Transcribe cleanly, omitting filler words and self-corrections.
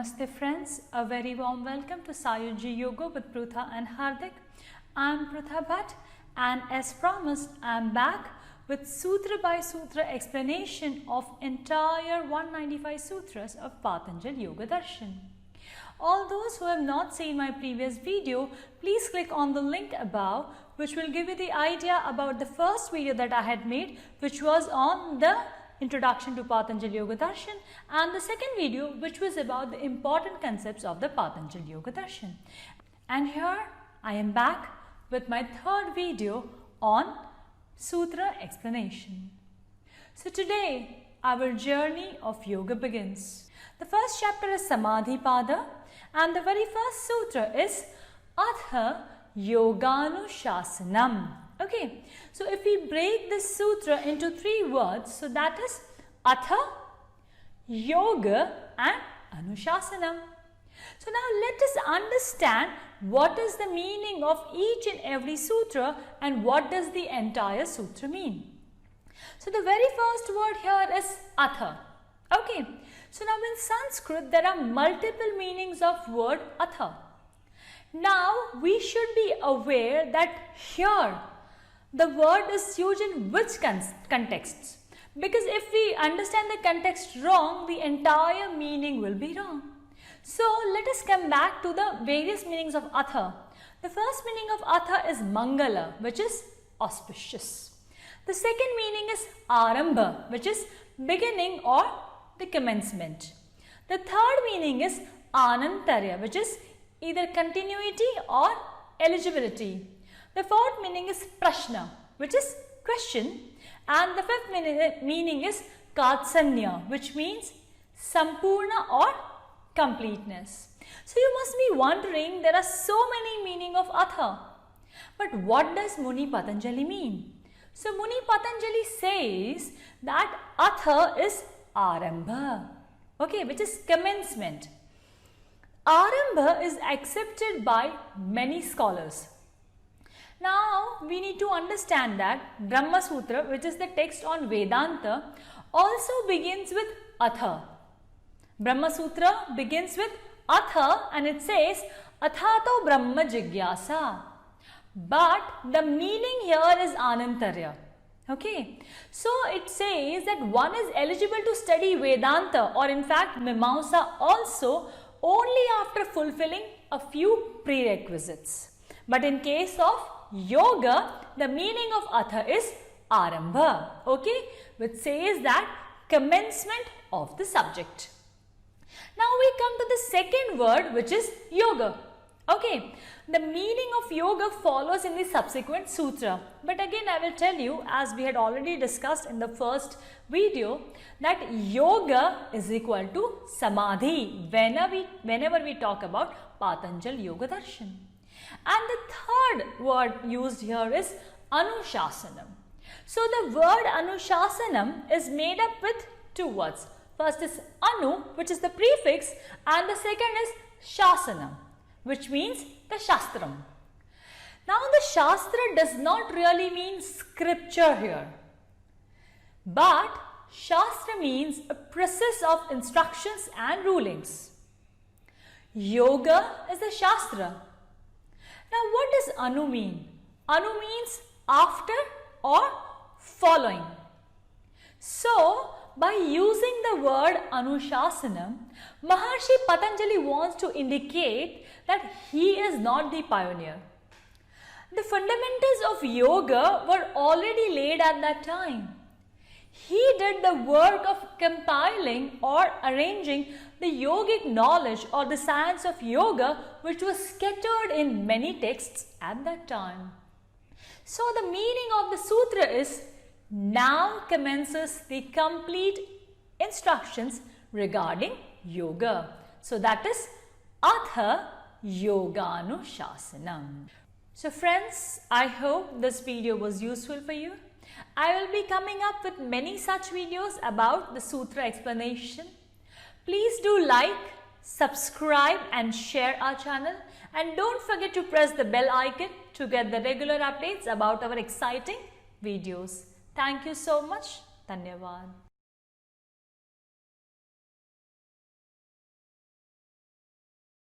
Namaste friends, a very warm welcome to Sayuji Yoga with Prutha and Hardik. I am Prutha Bhatt and as promised I am back with sutra by sutra explanation of entire 195 sutras of Patanjal Yoga Darshan. All those who have not seen my previous video, please click on the link above which will give you the idea about the first video that I had made, which was on the Introduction to Patanjal Yoga Darshan, and the second video which was about the important concepts of the Patanjal Yoga Darshan. And here I am back with my third video on sutra explanation. So today our journey of yoga begins. The first chapter is Samādhi-Pāda and the very first sutra is Atha Yoganushasanam. Okay, so if we break this sutra into three words, so that is Atha, Yoga and Anuśāsanam. So now let us understand what is the meaning of each and every sutra and what does the entire sutra mean. So the very first word here is Atha. Okay, so now in Sanskrit there are multiple meanings of word Atha. Now we should be aware that here the word is used in which contexts, because if we understand the context wrong, the entire meaning will be wrong. So let us come back to the various meanings of Atha. The first meaning of Atha is Mangala, which is auspicious. The second meaning is Aarambh, which is beginning or the commencement. The third meaning is Aanantarya, which is either continuity or eligibility. The fourth meaning is Prashna, which is question, and the fifth meaning is Katsarnya, which means Sampurna or completeness. So you must be wondering, there are so many meanings of Atha, but what does Muni Patanjali mean? So Muni Patanjali says that Atha is Aarambh, okay, which is commencement. Aarambh is accepted by many scholars. Now we need to understand that Bramhasutra, which is the text on Vedanta, also begins with Atha. Bramhasutra begins with Atha and it says Athato Brahma Jigyasa. But the meaning here is Aanantarya. Okay, so it says that one is eligible to study Vedanta or in fact Mimansa also only after fulfilling a few prerequisites. But in case of yoga, the meaning of Atha is Aarambh, okay, which says that commencement of the subject. Now we come to the second word, which is yoga. Okay, the meaning of yoga follows in the subsequent sutra, but again I will tell you, as we had already discussed in the first video, that yoga is equal to samadhi whenever we talk about Patanjal Yoga Darshan. And the third word used here is Anuśāsanam. So the word Anuśāsanam is made up with two words. First is Anu, which is the prefix, and the second is Shasanam, which means the Shastram. Now the Shastra does not really mean scripture here, but Shastra means a process of instructions and rulings. Yoga is the Shastra. Now what does Anu mean? Anu means after or following. So by using the word Anuśāsanam, Maharishi Patanjali wants to indicate that he is not the pioneer. The fundamentals of yoga were already laid at that time. He did the work of compiling or arranging the yogic knowledge or the science of yoga, which was scattered in many texts at that time. So the meaning of the sutra is, now commences the complete instructions regarding yoga. So that is Atha Yoganushasanam. So friends, I hope this video was useful for you. I will be coming up with many such videos about the sutra explanation. Please do like, subscribe and share our channel, and don't forget to press the bell icon to get the regular updates about our exciting videos. Thank you so much. Dhanyavad.